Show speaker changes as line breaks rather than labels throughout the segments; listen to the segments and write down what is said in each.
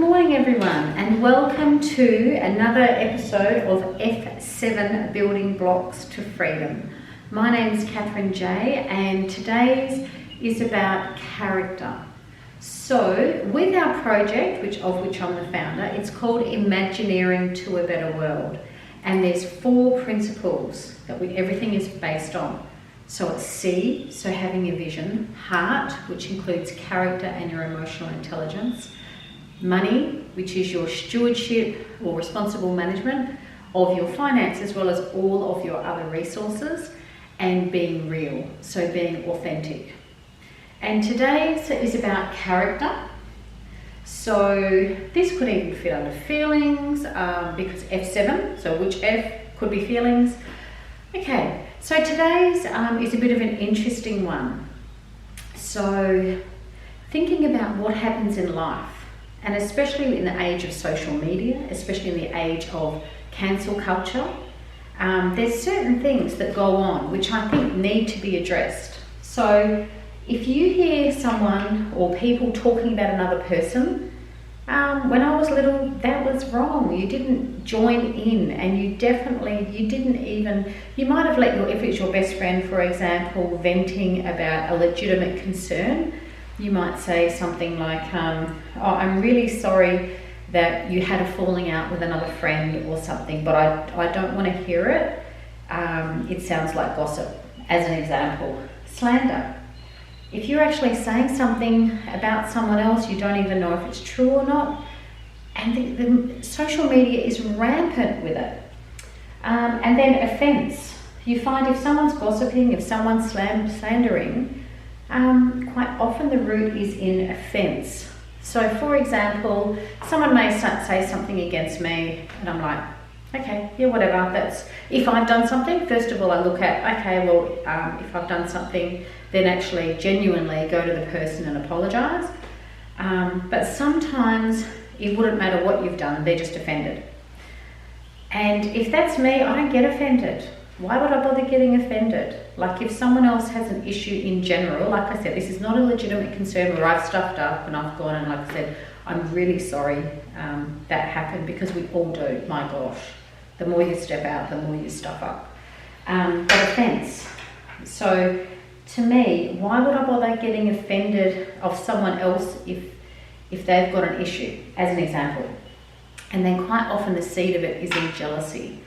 morning everyone, and welcome to another episode of F7 Building Blocks to Freedom. My name is Catherine J, and today's is about character. So with our project, of which I'm the founder, it's called Imagineering to a Better World, and there's 4 principles that everything is based on. So it's C, so having a vision; heart, which includes character and your emotional intelligence; money, which is your stewardship or responsible management of your finance as well as all of your other resources; and being real, so being authentic. And today's is about character. So this could even fit under feelings, because F7, so which F could be feelings. Okay, so today's is a bit of an interesting one. So thinking about what happens in life, and especially in the age of social media, especially in the age of cancel culture, there's certain things that go on which I think need to be addressed. So if you hear someone or people talking about another person, when I was little, that was wrong. You didn't join in, and you might have let if it's your best friend, for example, venting about a legitimate concern, you might say something like, oh, I'm really sorry that you had a falling out with another friend or something, but I don't want to hear it. It sounds like gossip, as an example. Slander. If you're actually saying something about someone else, you don't even know if it's true or not, and the social media is rampant with it. And then offence. You find if someone's gossiping, if someone's slandering, quite often the root is in offence. So for example, someone may say something against me and I'm like, okay, yeah, whatever. That's if I've done something. First of all, I look at, okay, well, if I've done something, then actually genuinely go to the person and apologise. But sometimes it wouldn't matter what you've done, they're just offended. And if that's me, I don't get offended. Why would I bother getting offended? Like if someone else has an issue in general, like I said, this is not a legitimate concern where I've stuffed up and I've gone and like I said, I'm really sorry that happened, because we all do, my gosh. The more you step out, the more you stuff up. But offence. So to me, why would I bother getting offended of someone else if they've got an issue, as an example? And then quite often the seed of it is in jealousy.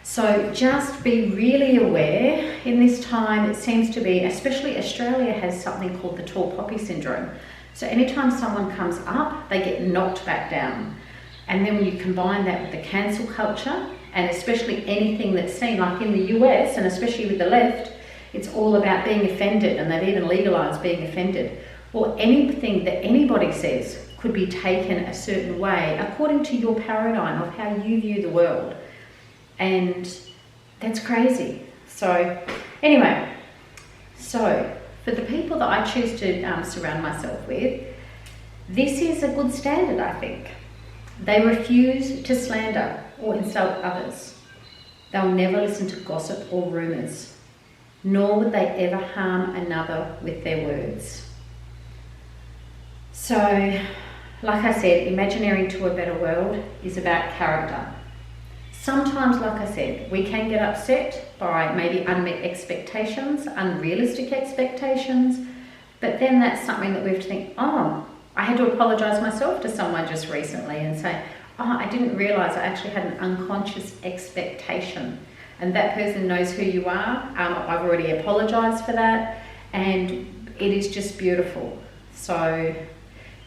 So just be really aware in this time. It seems to be, especially Australia has something called the tall poppy syndrome. So anytime someone comes up, they get knocked back down. And then when you combine that with the cancel culture, and especially anything that's seen, like in the US, and especially with the left, it's all about being offended, and they've even legalised being offended. Or anything that anybody says could be taken a certain way according to your paradigm of how you view the world. And that's crazy. So anyway, so for the people that I choose to surround myself with, this is a good standard, I think. They refuse to slander or insult others. They'll never listen to gossip or rumours, nor would they ever harm another with their words. So, like I said, Imagineering to a Better World is about character. Sometimes, like I said, we can get upset by maybe unmet expectations, unrealistic expectations, but then that's something that we have to think, oh, I had to apologise myself to someone just recently and say, oh, I didn't realise I actually had an unconscious expectation. And that person knows who you are. I've already apologised for that, and it is just beautiful. So,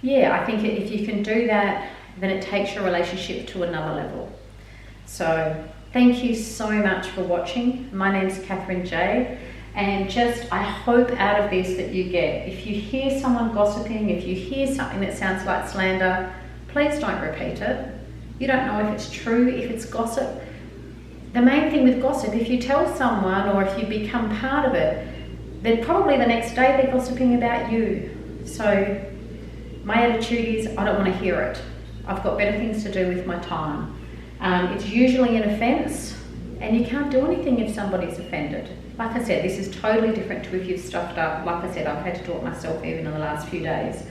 yeah, I think if you can do that, then it takes your relationship to another level. So thank you so much for watching. My name's Catherine J, and I hope out of this that you get, if you hear someone gossiping, if you hear something that sounds like slander, please don't repeat it. You don't know if it's true, if it's gossip. The main thing with gossip, if you tell someone or if you become part of it, then probably the next day they're gossiping about you. So my attitude is, I don't want to hear it. I've got better things to do with my time. It's usually an offence, and you can't do anything if somebody's offended. Like I said, this is totally different to if you've stuffed up. Like I said, I've had to do it myself even in the last few days.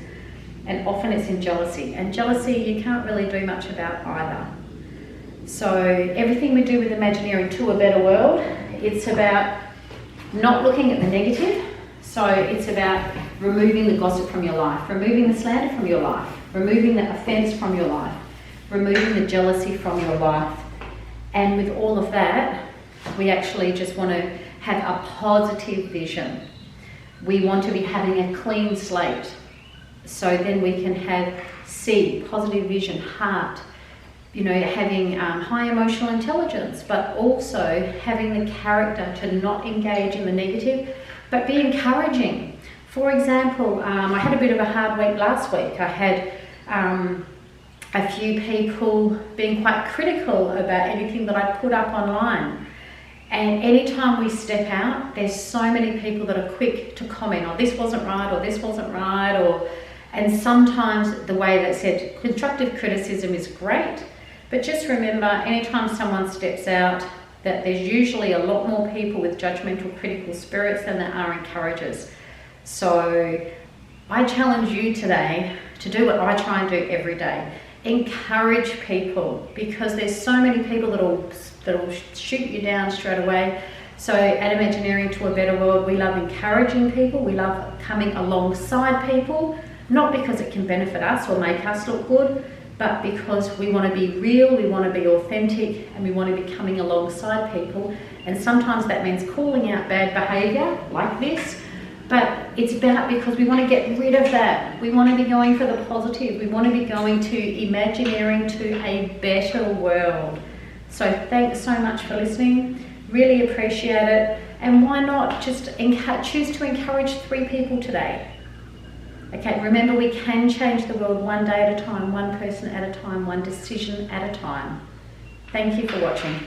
and often it's in jealousy. And jealousy, you can't really do much about either. So everything we do with Imagineering to a Better World, it's about not looking at the negative. So it's about removing the gossip from your life, removing the slander from your life, removing the offence from your life, removing the jealousy from your life. And with all of that, we actually just want to have a positive vision. We want to be having a clean slate. So then we can see positive vision, heart, having high emotional intelligence, but also having the character to not engage in the negative, but be encouraging. For example, I had a bit of a hard week last week. I had a few people being quite critical about anything that I put up online. And anytime we step out, there's so many people that are quick to comment, oh, this wasn't right, or this wasn't right, and sometimes the way they said constructive criticism is great, but just remember, anytime someone steps out, that there's usually a lot more people with judgmental, critical spirits than there are encouragers. So I challenge you today to do what I try and do every day. Encourage people, because there's so many people that'll shoot you down straight away. So at Imagineering to a Better World, we love encouraging people. We love coming alongside people, not because it can benefit us or make us look good, but because we want to be real, we want to be authentic, and we want to be coming alongside people. And sometimes that means calling out bad behaviour like this, but it's about because we want to get rid of that. We want to be going for the positive. We want to be going to Imagineering to a better world. So thanks so much for listening. Really appreciate it. And why not just choose to encourage 3 people today? Okay, remember, we can change the world one day at a time, one person at a time, one decision at a time. Thank you for watching.